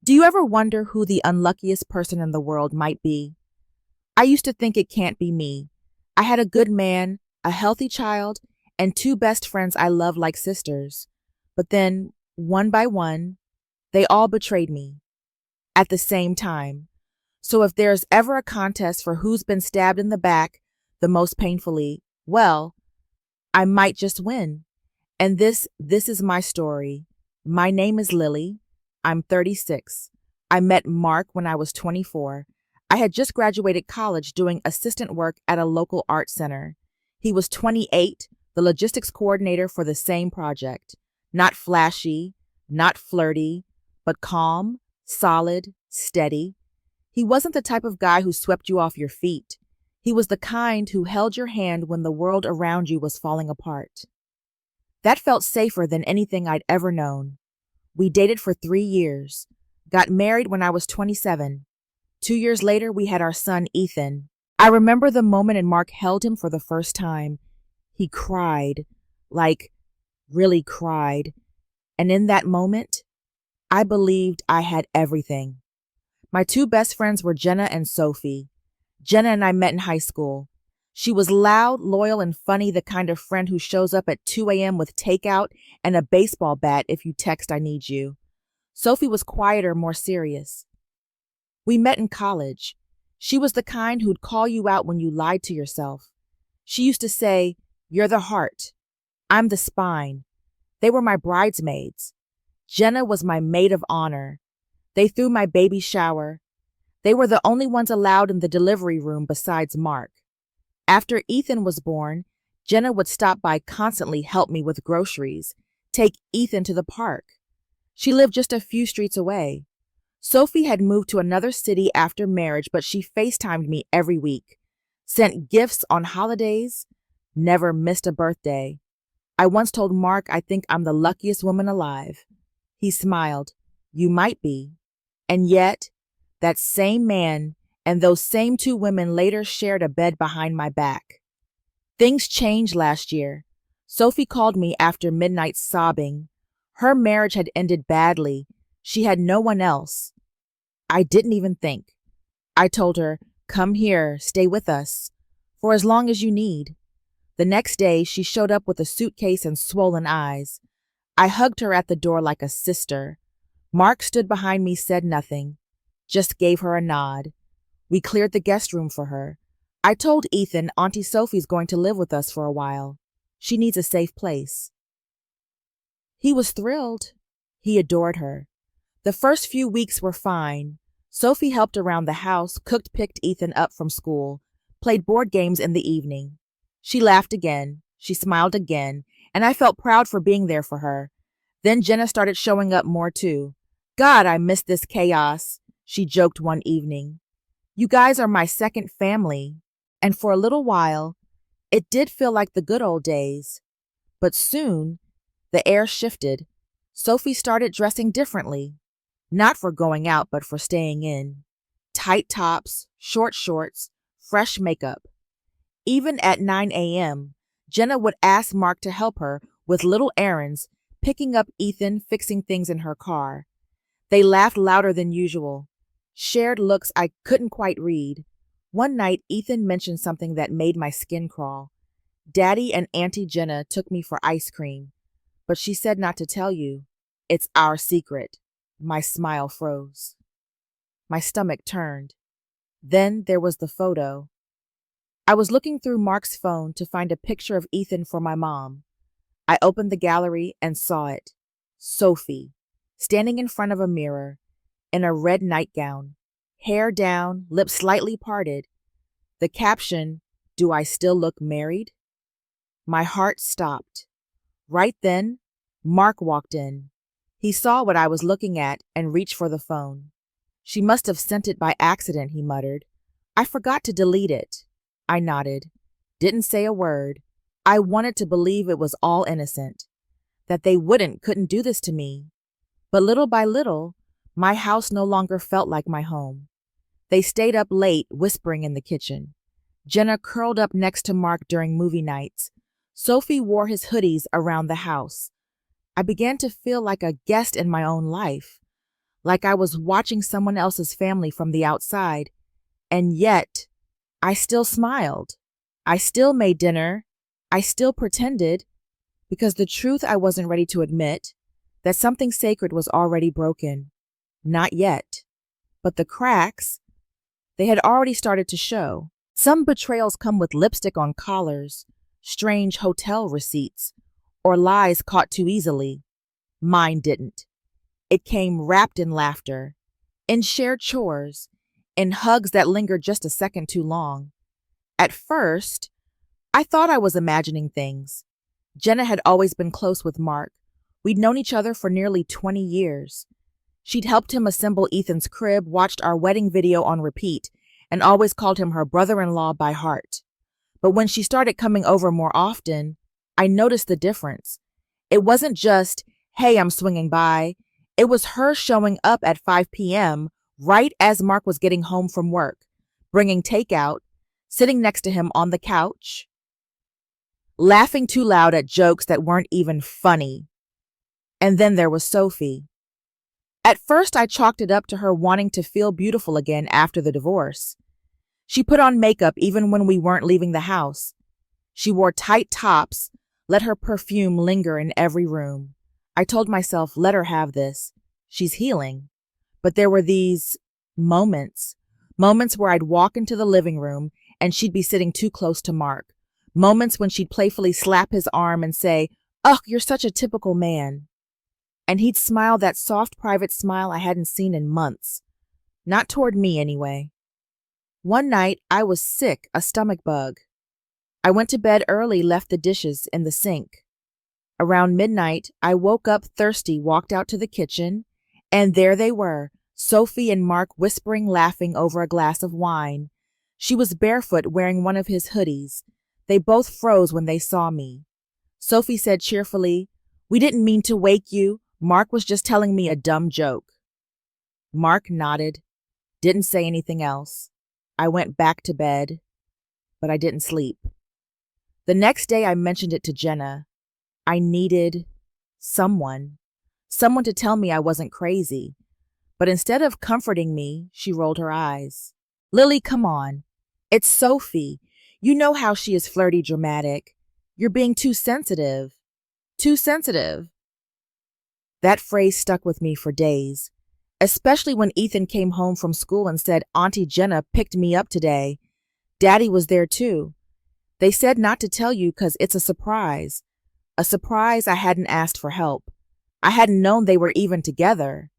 Do you ever wonder who the unluckiest person in the world might be? I used to think it can't be me. I had a good man, a healthy child, and two best friends I loved like sisters. But then, one by one, they all betrayed me at the same time. So if there's ever a contest for who's been stabbed in the back the most painfully, well, I might just win. And this is my story. My name is Lily. I'm 36. I met Mark when I was 24. I had just graduated college doing assistant work at a local art center. He was 28, the logistics coordinator for the same project. Not flashy, not flirty, but calm, solid, steady. He wasn't the type of guy who swept you off your feet. He was the kind who held your hand when the world around you was falling apart. That felt safer than anything I'd ever known. We dated for 3 years, got married when I was 27. 2 years later, we had our son, Ethan. I remember the moment and Mark held him for the first time. He cried, like really cried. And in that moment, I believed I had everything. My two best friends were Jenna and Sophie. Jenna and I met in high school. She was loud, loyal, and funny, the kind of friend who shows up at 2 a.m. with takeout and a baseball bat if you text "I need you." Sophie was quieter, more serious. We met in college. She was the kind who'd call you out when you lied to yourself. She used to say, "You're the heart. I'm the spine." They were my bridesmaids. Jenna was my maid of honor. They threw my baby shower. They were the only ones allowed in the delivery room besides Mark. After Ethan was born, Jenna would stop by constantly, help me with groceries, take Ethan to the park. She lived just a few streets away. Sophie had moved to another city after marriage, but she FaceTimed me every week, sent gifts on holidays, never missed a birthday. I once told Mark I think I'm the luckiest woman alive. He smiled. You might be. And yet, that same man and those same two women later shared a bed behind my back. Things changed last year. Sophie called me after midnight sobbing. Her marriage had ended badly. She had no one else. I didn't even think. I told her, "Come here, stay with us, for as long as you need." The next day, she showed up with a suitcase and swollen eyes. I hugged her at the door like a sister. Mark stood behind me, said nothing, just gave her a nod. We cleared the guest room for her. I told Ethan Auntie Sophie's going to live with us for a while. She needs a safe place. He was thrilled. He adored her. The first few weeks were fine. Sophie helped around the house, picked Ethan up from school, played board games in the evening. She laughed again. She smiled again, and I felt proud for being there for her. Then Jenna started showing up more too. "God, I miss this chaos," she joked one evening. "You guys are my second family." And for a little while, it did feel like the good old days. But soon, the air shifted. Sophie started dressing differently. Not for going out, but for staying in. Tight tops, short shorts, fresh makeup. Even at 9 a.m., Jenna would ask Mark to help her with little errands, picking up Ethan, fixing things in her car. They laughed louder than usual, shared looks I couldn't quite read. One night, Ethan mentioned something that made my skin crawl. "Daddy and Auntie Jenna took me for ice cream, but she said not to tell you. It's our secret." My smile froze. My stomach turned. Then there was the photo. I was looking through Mark's phone to find a picture of Ethan for my mom. I opened the gallery and saw it. Sophie, standing in front of a mirror, in a red nightgown, hair down, lips slightly parted. The caption, "Do I still look married?" My heart stopped. Right then, Mark walked in. He saw what I was looking at and reached for the phone. "She must have sent it by accident," he muttered. "I forgot to delete it." I nodded. Didn't say a word. I wanted to believe it was all innocent, that they couldn't do this to me. But little by little, my house no longer felt like my home. They stayed up late, whispering in the kitchen. Jenna curled up next to Mark during movie nights. Sophie wore his hoodies around the house. I began to feel like a guest in my own life. like I was watching someone else's family from the outside, and yet I still smiled. I still made dinner. I still pretended, because the truth I wasn't ready to admit, that something sacred was already broken. Not yet. But the cracks, they had already started to show. Some betrayals come with lipstick on collars, strange hotel receipts, or lies caught too easily. Mine didn't. It came wrapped in laughter, in shared chores, in hugs that lingered just a second too long. At first, I thought I was imagining things. Jenna had always been close with Mark. We'd known each other for nearly 20 years. She'd helped him assemble Ethan's crib, watched our wedding video on repeat, and always called him her brother-in-law by heart. But when she started coming over more often, I noticed the difference. It wasn't just, hey, I'm swinging by. It was her showing up at 5 p.m. right as Mark was getting home from work, bringing takeout, sitting next to him on the couch, laughing too loud at jokes that weren't even funny. And then there was Sophie. At first, I chalked it up to her wanting to feel beautiful again after the divorce. She put on makeup even when we weren't leaving the house. She wore tight tops, let her perfume linger in every room. I told myself, let her have this. She's healing. But there were these moments where I'd walk into the living room and she'd be sitting too close to Mark. Moments when she'd playfully slap his arm and say, "Ugh, you're such a typical man." And he'd smile, that soft, private smile I hadn't seen in months. Not toward me, anyway. One night, I was sick, a stomach bug. I went to bed early, left the dishes in the sink. Around midnight, I woke up thirsty, walked out to the kitchen, and there they were, Sophie and Mark whispering, laughing over a glass of wine. She was barefoot, wearing one of his hoodies. They both froze when they saw me. Sophie said cheerfully, "We didn't mean to wake you. Mark was just telling me a dumb joke." Mark nodded, didn't say anything else. I went back to bed, but I didn't sleep. The next day I mentioned it to Jenna. I needed someone to tell me I wasn't crazy. But instead of comforting me, she rolled her eyes. "Lily, come on. It's Sophie. You know how she is flirty, dramatic. You're being too sensitive. Too sensitive." That phrase stuck with me for days, especially when Ethan came home from school and said, "Auntie Jenna picked me up today. Daddy was there too. They said not to tell you 'cause it's a surprise. A surprise I hadn't asked for help. I hadn't known they were even together."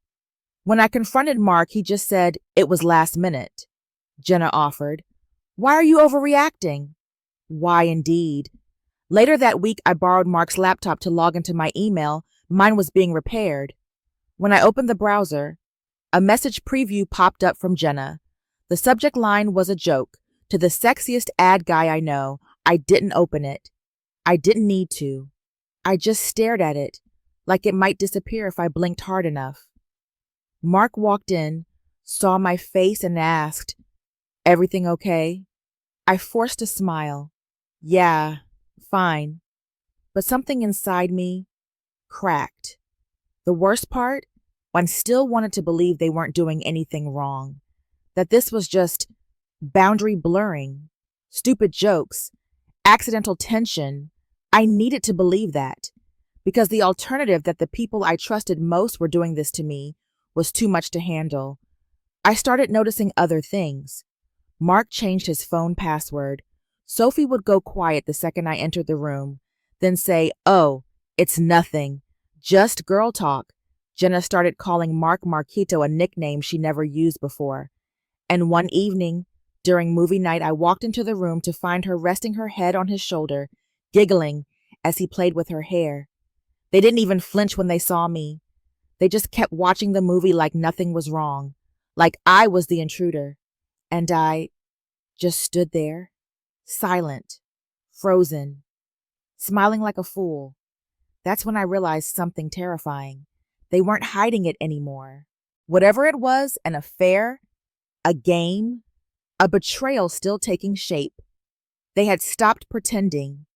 When I confronted Mark, he just said, "It was last minute." Jenna offered, "Why are you overreacting?" Why indeed. Later that week, I borrowed Mark's laptop to log into my email. Mine was being repaired. When I opened the browser, a message preview popped up from Jenna. The subject line was a joke. "To the sexiest ad guy I know." I didn't open it. I didn't need to. I just stared at it, like it might disappear if I blinked hard enough. Mark walked in, saw my face, and asked, "Everything okay?" I forced a smile. "Yeah, fine." But something inside me cracked. The worst part, I still wanted to believe they weren't doing anything wrong, that this was just boundary blurring, stupid jokes, accidental tension. I needed to believe that, because the alternative, that the people I trusted most were doing this to me, was too much to handle. I started noticing other things. Mark changed his phone password. Sophie would go quiet the second I entered the room, then say, "Oh, it's nothing. Just girl talk." Jenna started calling Mark Marquito, a nickname she never used before. And one evening, during movie night, I walked into the room to find her resting her head on his shoulder, giggling as he played with her hair. They didn't even flinch when they saw me. They just kept watching the movie like nothing was wrong, like I was the intruder. And I just stood there, silent, frozen, smiling like a fool. That's when I realized something terrifying. They weren't hiding it anymore. Whatever it was, an affair, a game, a betrayal still taking shape. They had stopped pretending.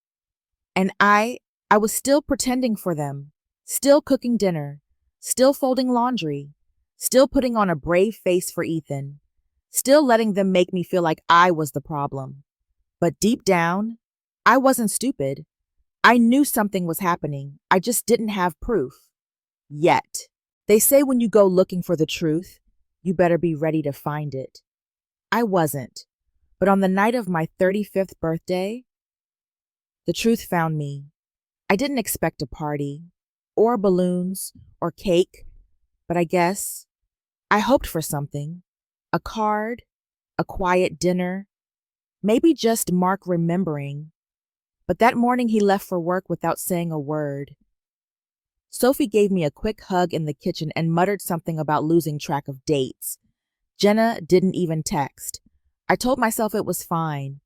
And I was still pretending for them, still cooking dinner, still folding laundry, still putting on a brave face for Ethan, still letting them make me feel like I was the problem. But deep down, I wasn't stupid. I knew something was happening. I just didn't have proof. Yet. They say when you go looking for the truth, you better be ready to find it. I wasn't. But on the night of my 35th birthday, the truth found me. I didn't expect a party, or balloons, or cake, but I guess I hoped for something. A card, a quiet dinner, maybe just Mark remembering. But that morning he left for work without saying a word. Sophie gave me a quick hug in the kitchen and muttered something about losing track of dates. Jenna didn't even text. I told myself it was fine,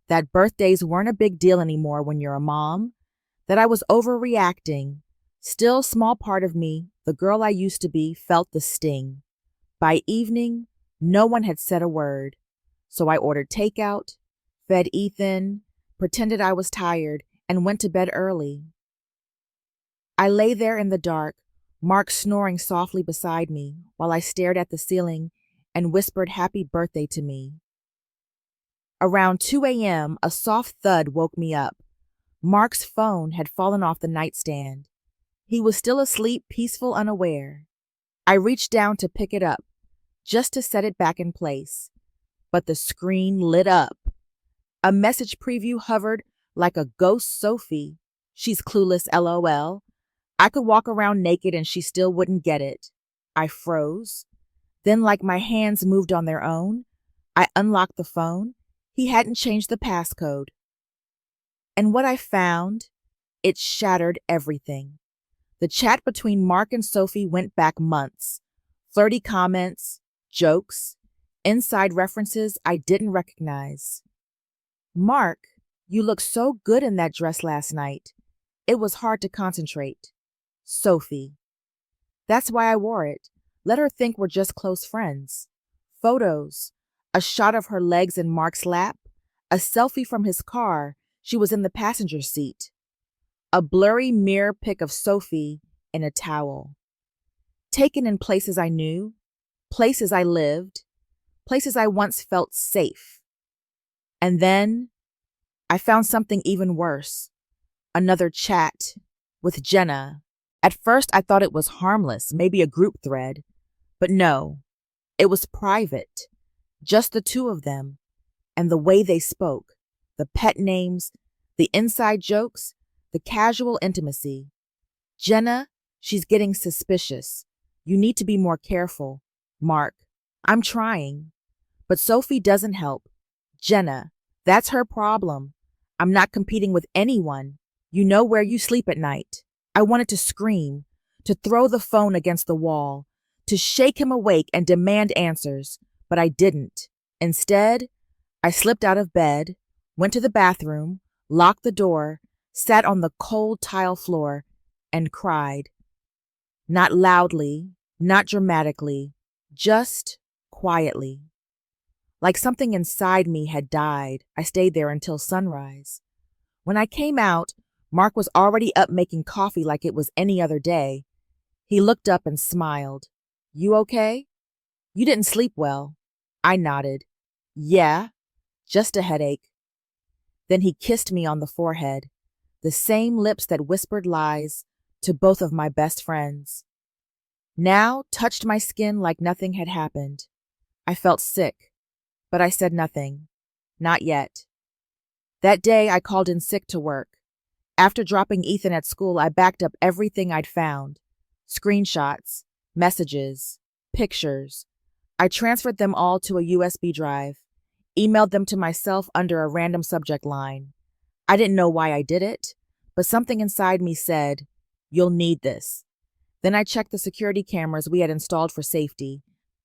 that birthdays weren't a big deal anymore when you're a mom, that I was overreacting. Still, small part of me, the girl I used to be, felt the sting. By evening, no one had said a word, so I ordered takeout, fed Ethan, pretended I was tired, and went to bed early. I lay there in the dark, Mark snoring softly beside me, while I stared at the ceiling and whispered happy birthday to me. Around 2 a.m., a soft thud woke me up. Mark's phone had fallen off the nightstand. He was still asleep, peaceful, unaware. I reached down to pick it up, just to set it back in place. But the screen lit up. A message preview hovered like a ghost. Sophie. She's clueless, LOL. I could walk around naked and she still wouldn't get it. I froze. Then, like my hands moved on their own, I unlocked the phone. He hadn't changed the passcode. And what I found, it shattered everything. The chat between Mark and Sophie went back months. Flirty comments, jokes, inside references I didn't recognize. Mark, you looked so good in that dress last night. It was hard to concentrate. Sophie. That's why I wore it. Let her think we're just close friends. Photos. A shot of her legs in Mark's lap. A selfie from his car. She was in the passenger seat. A blurry mirror pic of Sophie in a towel. Taken in places I knew, places I lived, places I once felt safe. And then I found something even worse. Another chat with Jenna. At first I thought it was harmless, maybe a group thread. But no, it was private. Just the two of them. And the way they spoke. The pet names, the inside jokes, the casual intimacy. Jenna, she's getting suspicious. You need to be more careful. Mark, I'm trying. But Sophie doesn't help. Jenna, that's her problem. I'm not competing with anyone. You know where you sleep at night. I wanted to scream, to throw the phone against the wall, to shake him awake and demand answers, but I didn't. Instead, I slipped out of bed, went to the bathroom, locked the door, sat on the cold tile floor, and cried. Not loudly, not dramatically, just quietly. Like something inside me had died, I stayed there until sunrise. When I came out, Mark was already up making coffee like it was any other day. He looked up and smiled. You okay? You didn't sleep well. I nodded. Yeah, just a headache. Then he kissed me on the forehead, the same lips that whispered lies to both of my best friends. Now touched my skin like nothing had happened. I felt sick, but I said nothing. Not yet. That day I called in sick to work. After dropping Ethan at school, I backed up everything I'd found. Screenshots, messages, pictures. I transferred them all to a USB drive, emailed them to myself under a random subject line. I didn't know why I did it, but something inside me said, you'll need this. Then I checked the security cameras we had installed for safety.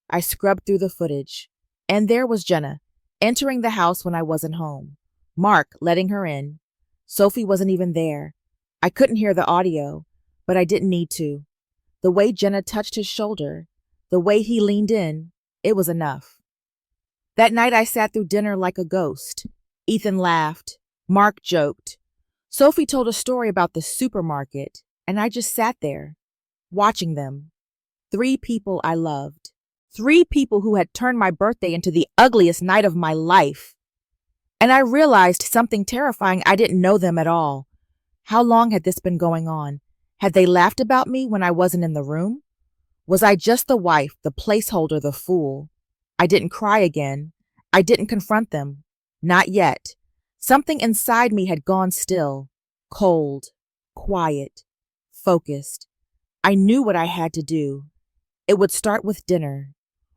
I scrubbed through the footage. And there was Jenna, entering the house when I wasn't home. Mark letting her in. Sophie wasn't even there. I couldn't hear the audio, but I didn't need to. The way Jenna touched his shoulder, the way he leaned in, it was enough. That night I sat through dinner like a ghost. Ethan laughed. Mark joked. Sophie told a story about the supermarket, and I just sat there, watching them. 3 people I loved. 3 people who had turned my birthday into the ugliest night of my life. And I realized something terrifying. I didn't know them at all. How long had this been going on? Had they laughed about me when I wasn't in the room? Was I just the wife, the placeholder, the fool? I didn't cry again. I didn't confront them. Not yet. Something inside me had gone still, cold, quiet, focused. I knew what I had to do. It would start with dinner.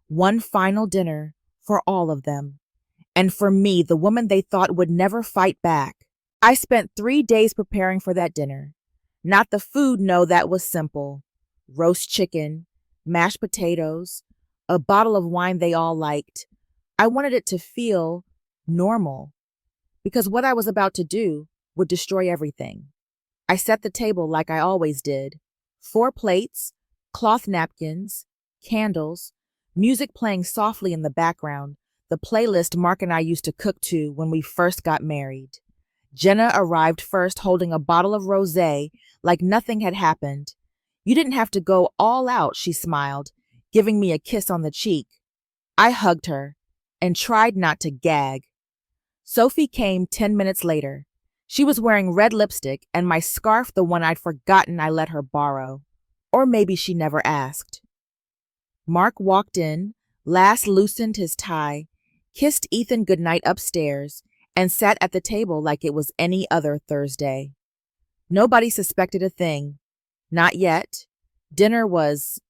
One final dinner for all of them. And for me, the woman they thought would never fight back. I spent 3 days preparing for that dinner. Not the food, no, that was simple. Roast chicken, mashed potatoes, a bottle of wine they all liked. I wanted it to feel normal, because what I was about to do would destroy everything. I set the table like I always did. 4 plates, cloth napkins, candles, music playing softly in the background, the playlist Mark and I used to cook to when we first got married. Jenna arrived first holding a bottle of rosé like nothing had happened. You didn't have to go all out, she smiled, giving me a kiss on the cheek. I hugged her and tried not to gag. Sophie came 10 minutes later. She was wearing red lipstick and my scarf, the one I'd forgotten I let her borrow. Or maybe she never asked. Mark walked in, last loosened his tie, kissed Ethan goodnight upstairs, and sat at the table like it was any other Thursday. Nobody suspected a thing. Not yet. Dinner was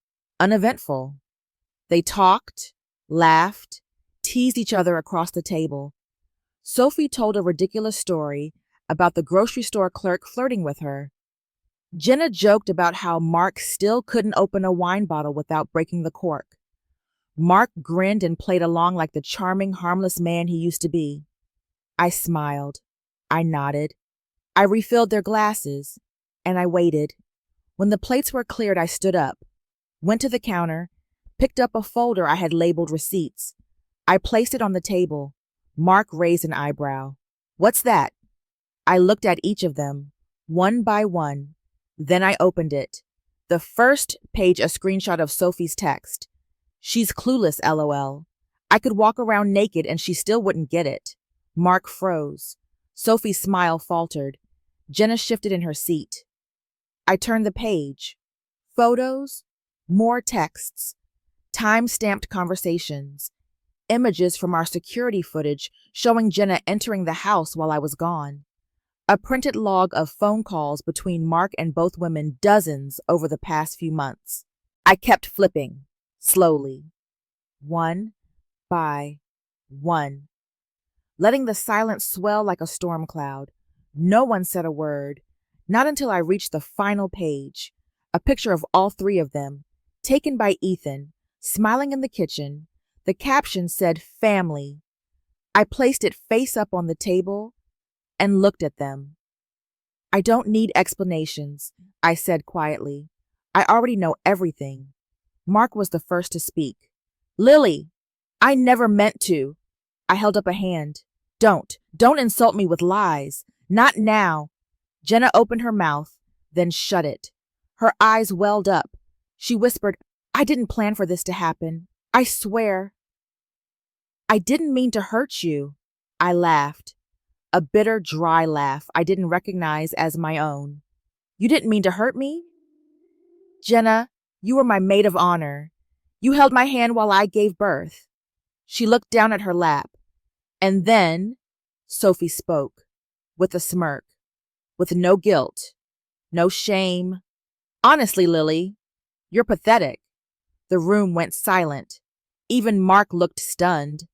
uneventful. They talked, laughed, teased each other across the table. Sophie told a ridiculous story about the grocery store clerk flirting with her. Jenna joked about how Mark still couldn't open a wine bottle without breaking the cork. Mark grinned and played along like the charming, harmless man he used to be. I smiled. I nodded. I refilled their glasses, and I waited. When the plates were cleared, I stood up, went to the counter, picked up a folder I had labeled receipts. I placed it on the table. Mark raised an eyebrow. "What's that?" I looked at each of them, one by one. Then I opened it. The first page, a screenshot of Sophie's text. "She's clueless, LOL. I could walk around naked and she still wouldn't get it." Mark froze. Sophie's smile faltered. Jenna shifted in her seat. I turned the page. Photos, more texts, time-stamped conversations, images from our security footage showing Jenna entering the house while I was gone. A printed log of phone calls between Mark and both women, dozens over the past few months. I kept flipping, slowly, one by one, letting the silence swell like a storm cloud. No one said a word, not until I reached the final page, a picture of all 3 of them, taken by Ethan, smiling in the kitchen. The caption said, "Family." I placed it face up on the table and looked at them. "I don't need explanations," I said quietly. "I already know everything." Mark was the first to speak. "Lily, I never meant to." I held up a hand. Don't insult me with lies. Not now." Jenna opened her mouth, then shut it. Her eyes welled up. She whispered, "I didn't plan for this to happen. I swear." "I didn't mean to hurt you." I laughed. A bitter, dry laugh I didn't recognize as my own. "You didn't mean to hurt me?" "Jenna, you were my maid of honor. You held my hand while I gave birth." She looked down at her lap. "And then," Sophie spoke, with a smirk, with no guilt, no shame. "Honestly, Lily, you're pathetic." The room went silent. Even Mark looked stunned.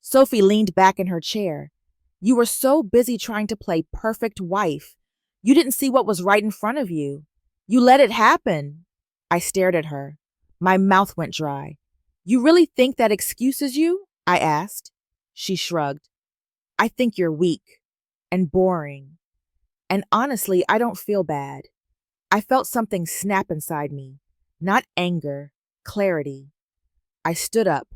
Sophie leaned back in her chair. "You were so busy trying to play perfect wife. You didn't see what was right in front of you. You let it happen." I stared at her. My mouth went dry. "You really think that excuses you?" I asked. She shrugged. "I think you're weak and boring. And honestly, I don't feel bad." I felt something snap inside me. Not anger, clarity. I stood up,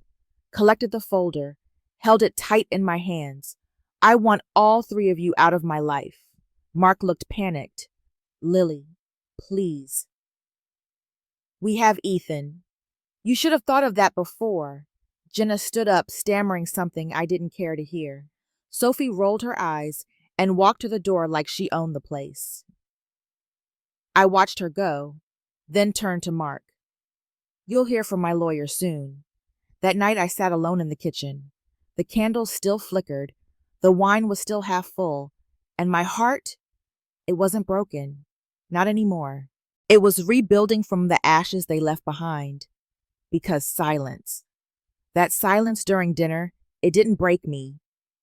collected the folder, held it tight in my hands. "I want all 3 of you out of my life." Mark looked panicked. "Lily, please." "We have Ethan. You should have thought of that before. Jenna stood up, stammering something I didn't care to hear. Sophie rolled her eyes and walked to the door like she owned the place. I watched her go, then turned to Mark. You'll hear from my lawyer soon. That night I sat alone in the kitchen. The candles still flickered, the wine was still half full, and my heart, it wasn't broken. Not anymore. It was rebuilding from the ashes they left behind. Because silence. That silence during dinner, it didn't break me.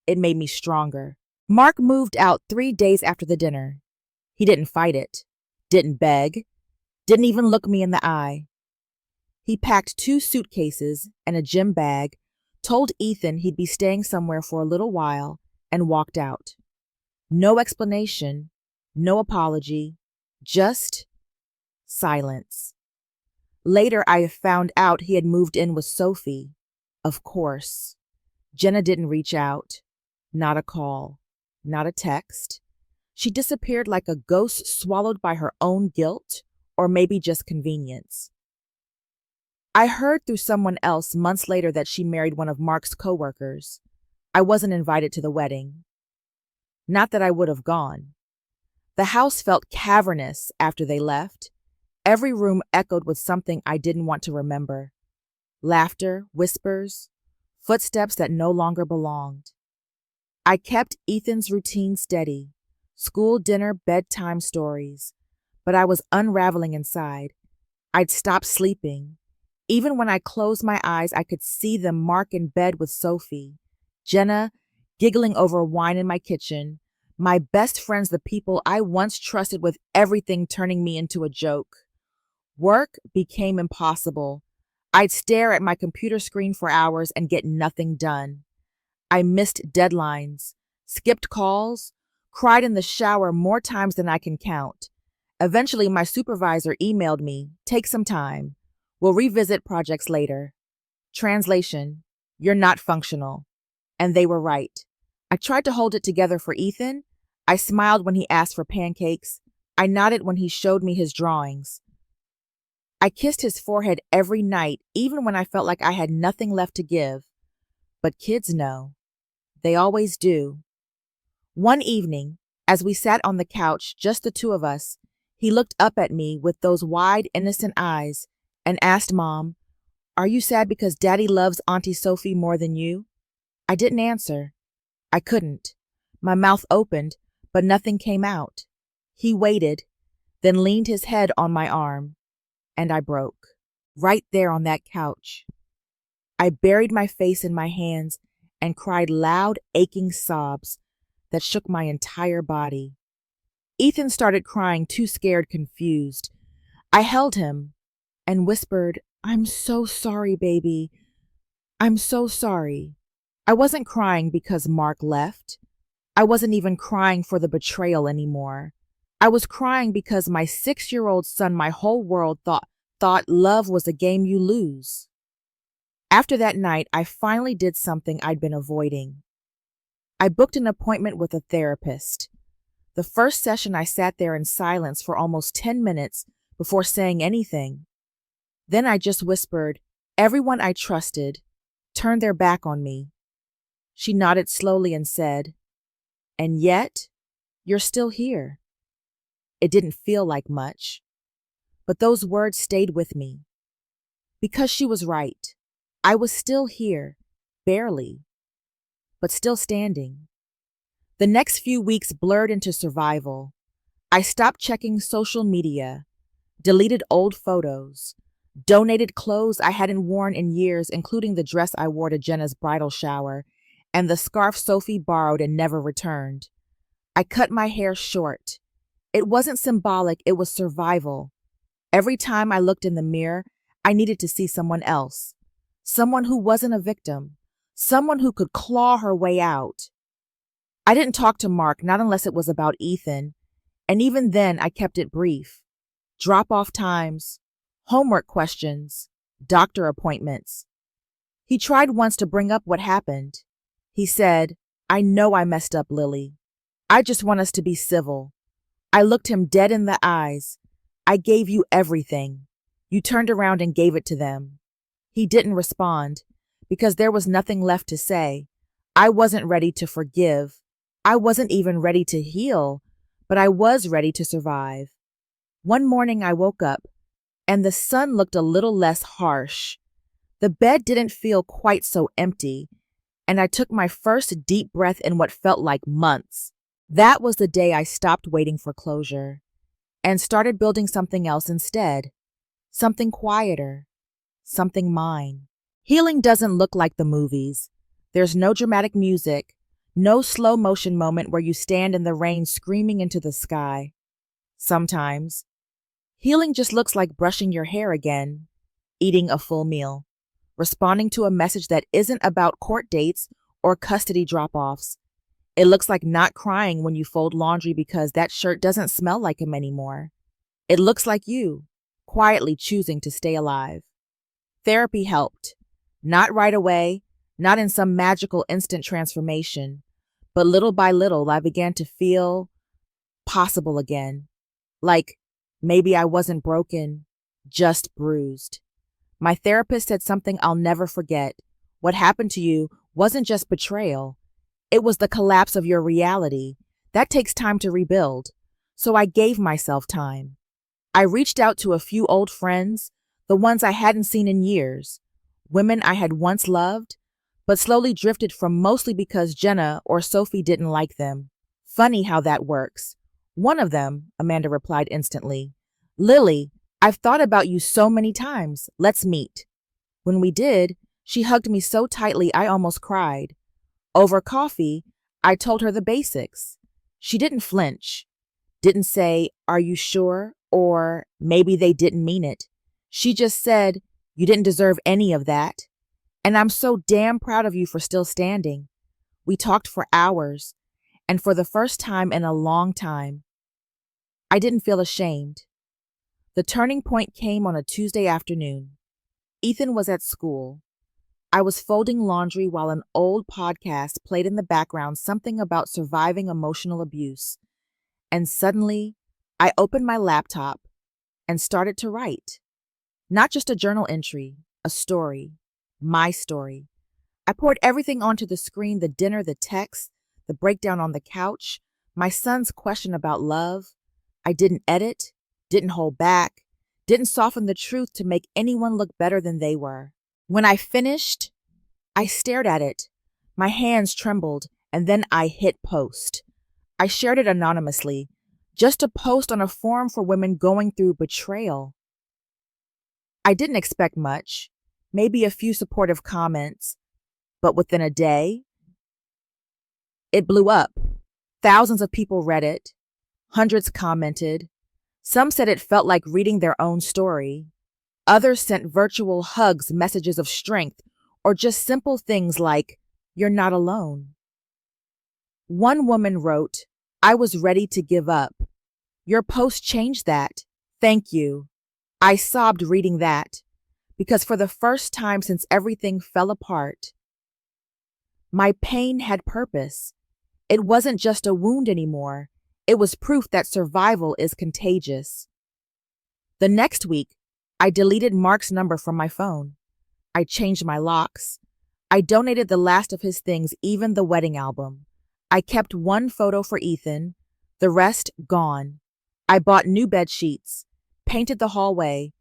It made me stronger. Mark moved out 3 days after the dinner. He didn't fight it, didn't beg, didn't even look me in the eye. He packed 2 suitcases and a gym bag, told Ethan he'd be staying somewhere for a little while, and walked out. No explanation, no apology, just silence. Later, I found out he had moved in with Sophie. Of course. Jenna didn't reach out. Not a call. Not a text. She disappeared like a ghost swallowed by her own guilt, or maybe just convenience. I heard through someone else months later that she married one of Mark's coworkers. I wasn't invited to the wedding. Not that I would have gone. The house felt cavernous after they left. Every room echoed with something I didn't want to remember. Laughter, whispers, footsteps that no longer belonged. I kept Ethan's routine steady. School, dinner, bedtime stories. But I was unraveling inside. I'd stopped sleeping. Even when I closed my eyes, I could see them, Mark in bed with Sophie, Jenna giggling over wine in my kitchen, my best friends, the people I once trusted with everything, turning me into a joke. Work became impossible. I'd stare at my computer screen for hours and get nothing done. I missed deadlines, skipped calls, cried in the shower more times than I can count. Eventually, my supervisor emailed me, "Take some time. We'll revisit projects later." Translation, "You're not functional." And they were right. I tried to hold it together for Ethan. I smiled when he asked for pancakes. I nodded when he showed me his drawings. I kissed his forehead every night, even when I felt like I had nothing left to give. But kids know. They always do. One evening, as we sat on the couch, just the 2 of us, he looked up at me with those wide, innocent eyes and asked Mom, "Are you sad because Daddy loves Auntie Sophie more than you?" I didn't answer. I couldn't. My mouth opened, but nothing came out. He waited, then leaned his head on my arm, and I broke. Right there on that couch. I buried my face in my hands and cried loud, aching sobs that shook my entire body. Ethan started crying, too scared, confused. I held him and whispered, "I'm so sorry, baby. I'm so sorry." I wasn't crying because Mark left. I wasn't even crying for the betrayal anymore. I was crying because my 6-year-old son, my whole world, thought love was a game you lose. After that night, I finally did something I'd been avoiding. I booked an appointment with a therapist. The first session, I sat there in silence for almost 10 minutes before saying anything. Then I just whispered, "Everyone I trusted turned their back on me." She nodded slowly and said, "And yet, you're still here." It didn't feel like much, but those words stayed with me. Because she was right. I was still here, barely, but still standing. The next few weeks blurred into survival. I stopped checking social media, deleted old photos, donated clothes I hadn't worn in years, including the dress I wore to Jenna's bridal shower and the scarf Sophie borrowed and never returned. I cut my hair short. It wasn't symbolic, it was survival. Every time I looked in the mirror, I needed to see someone else. Someone who wasn't a victim. Someone who could claw her way out. I didn't talk to Mark, not unless it was about Ethan, and even then I kept it brief. Drop-off times, homework questions, doctor appointments. He tried once to bring up what happened. He said, "I know I messed up, Lily. I just want us to be civil." I looked him dead in the eyes. "I gave you everything. You turned around and gave it to them. He didn't respond because there was nothing left to say. I wasn't ready to forgive. I wasn't even ready to heal, but I was ready to survive. One morning I woke up and the sun looked a little less harsh. The bed didn't feel quite so empty, and I took my first deep breath in what felt like months. That was the day I stopped waiting for closure and started building something else instead. Something quieter, something mine. Healing doesn't look like the movies. There's no dramatic music, no slow motion moment where you stand in the rain screaming into the sky. Sometimes, healing just looks like brushing your hair again, eating a full meal, responding to a message that isn't about court dates or custody drop-offs. It looks like not crying when you fold laundry because that shirt doesn't smell like him anymore. It looks like you, quietly choosing to stay alive. Therapy helped. Not right away, not in some magical instant transformation, but little by little I began to feel possible again. Like maybe I wasn't broken, just bruised. My therapist said something I'll never forget. What happened to you wasn't just betrayal. It was the collapse of your reality. That takes time to rebuild. So I gave myself time. I reached out to a few old friends, the ones I hadn't seen in years, women I had once loved, but slowly drifted from mostly because Jenna or Sophie didn't like them. Funny how that works. One of them, Amanda replied instantly. Lily, I've thought about you so many times. Let's meet. When we did, she hugged me so tightly I almost cried. Over coffee, I told her the basics. She didn't flinch. Didn't say, "Are you sure?" or "Maybe they didn't mean it." She just said, "You didn't deserve any of that. And I'm so damn proud of you for still standing." We talked for hours, and for the first time in a long time, I didn't feel ashamed. The turning point came on a Tuesday afternoon. Ethan was at school. I was folding laundry while an old podcast played in the background, something about surviving emotional abuse. And suddenly, I opened my laptop and started to write. Not just a journal entry, a story, my story. I poured everything onto the screen, the dinner, the text, the breakdown on the couch, my son's question about love. I didn't edit, didn't hold back, didn't soften the truth to make anyone look better than they were. When I finished, I stared at it. My hands trembled, and then I hit post. I shared it anonymously, just a post on a forum for women going through betrayal. I didn't expect much, maybe a few supportive comments, but within a day, it blew up. Thousands of people read it. Hundreds commented. Some said it felt like reading their own story. Others sent virtual hugs, messages of strength, or just simple things like, "You're not alone." One woman wrote, "I was ready to give up. Your post changed that. Thank you." I sobbed reading that, because for the first time since everything fell apart, my pain had purpose. It wasn't just a wound anymore. It was proof that survival is contagious. The next week, I deleted Mark's number from my phone. I changed my locks. I donated the last of his things, even the wedding album. I kept one photo for Ethan, the rest gone. I bought new bed sheets, painted the hallway,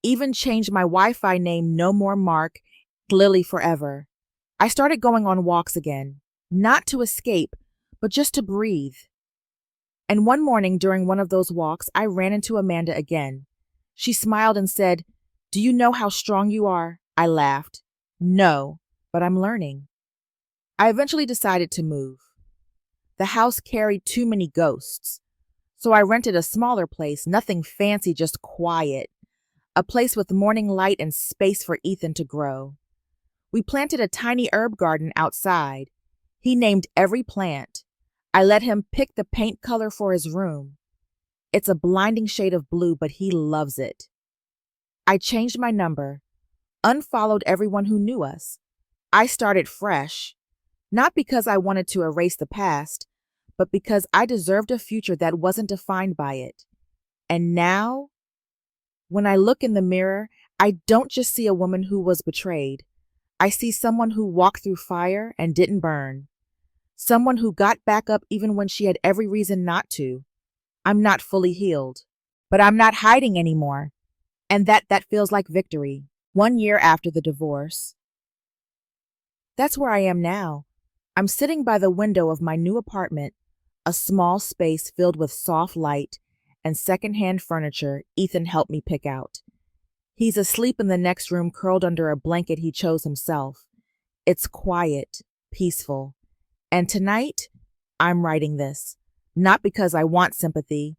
even changed my Wi-Fi name, no more Mark, Lily forever. I started going on walks again, not to escape, but just to breathe. And one morning during one of those walks, I ran into Amanda again. She smiled and said, "Do you know how strong you are?" I laughed. "No, but I'm learning." I eventually decided to move. The house carried too many ghosts, so I rented a smaller place, nothing fancy, just quiet, a place with morning light and space for Ethan to grow. We planted a tiny herb garden outside. He named every plant. I let him pick the paint color for his room. It's a blinding shade of blue, but he loves it. I changed my number, unfollowed everyone who knew us. I started fresh, not because I wanted to erase the past, but because I deserved a future that wasn't defined by it. And now, when I look in the mirror, I don't just see a woman who was betrayed. I see someone who walked through fire and didn't burn. Someone who got back up even when she had every reason not to. I'm not fully healed, but I'm not hiding anymore. And that feels like victory. 1 year after the divorce. That's where I am now. I'm sitting by the window of my new apartment, a small space filled with soft light and secondhand furniture Ethan helped me pick out. He's asleep in the next room, curled under a blanket he chose himself. It's quiet, peaceful. And tonight, I'm writing this. Not because I want sympathy,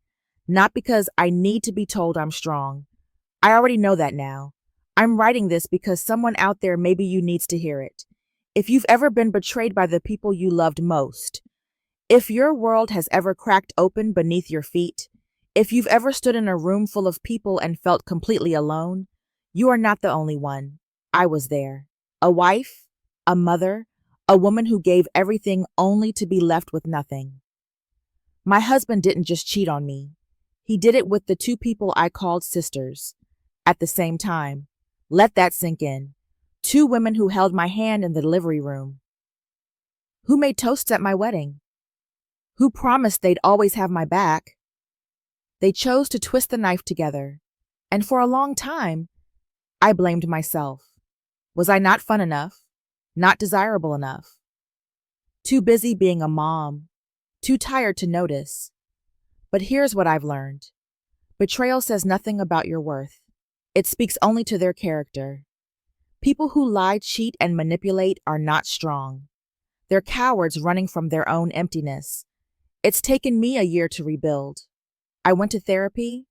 not because I need to be told I'm strong. I already know that now. I'm writing this because someone out there, maybe you, needs to hear it. If you've ever been betrayed by the people you loved most, if your world has ever cracked open beneath your feet, if you've ever stood in a room full of people and felt completely alone, you are not the only one. I was there. A wife, a mother, a woman who gave everything only to be left with nothing. My husband didn't just cheat on me. He did it with the two people I called sisters. At the same time. Let that sink in. Two women who held my hand in the delivery room. Who made toasts at my wedding. Who promised they'd always have my back. They chose to twist the knife together. And for a long time, I blamed myself. Was I not fun enough? Not desirable enough? Too busy being a mom. Too tired to notice. But here's what I've learned. Betrayal says nothing about your worth. It speaks only to their character. People who lie, cheat, and manipulate are not strong. They're cowards running from their own emptiness. It's taken me a year to rebuild. I went to therapy.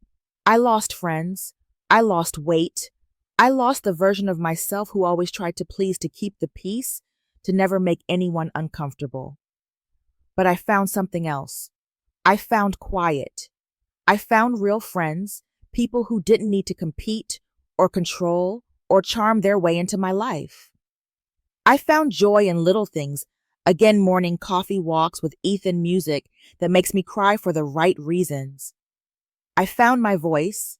I lost friends. I lost weight. I lost the version of myself who always tried to please, to keep the peace, to never make anyone uncomfortable. But I found something else. I found quiet. I found real friends, people who didn't need to compete or control or charm their way into my life. I found joy in little things, again morning coffee walks with Ethan, music that makes me cry for the right reasons. I found my voice,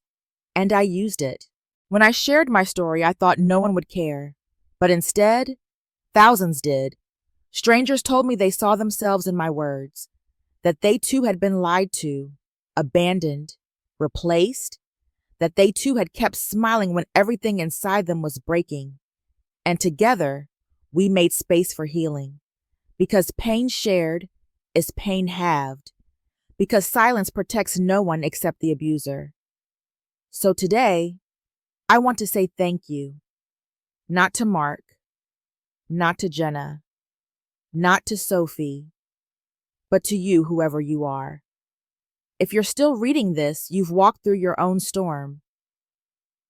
and I used it. When I shared my story, I thought no one would care. But instead, thousands did. Strangers told me they saw themselves in my words, that they too had been lied to, abandoned, replaced, that they too had kept smiling when everything inside them was breaking. And together, we made space for healing. Because pain shared is pain halved. Because silence protects no one except the abuser. So today, I want to say thank you. Not to Mark, not to Jenna, not to Sophie, but to you, whoever you are. If you're still reading this, you've walked through your own storm.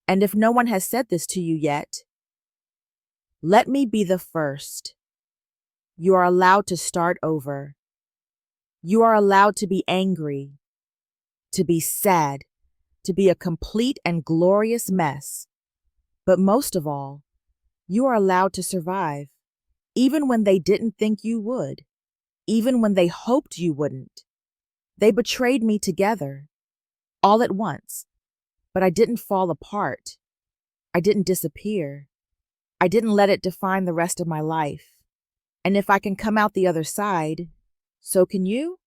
And if no one has said this to you yet, let me be the first. You are allowed to start over. You are allowed to be angry, to be sad, to be a complete and glorious mess. But most of all, you are allowed to survive, even when they didn't think you would, even when they hoped you wouldn't. They betrayed me together, all at once, but I didn't fall apart. I didn't disappear. I didn't let it define the rest of my life. And if I can come out the other side, so can you?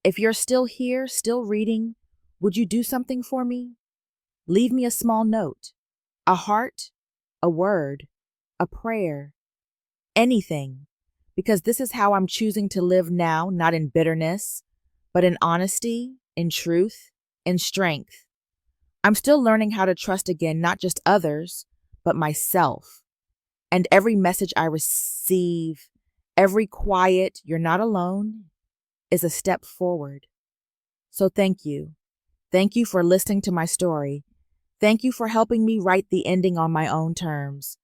If you're still here, still reading, would you do something for me? Leave me a small note, a heart, a word, a prayer, anything, because this is how I'm choosing to live now, not in bitterness, but in honesty, in truth, in strength. I'm still learning how to trust again, not just others, but myself. And every message I receive, every quiet, "you're not alone," is a step forward. So thank you. Thank you for listening to my story. Thank you for helping me write the ending on my own terms.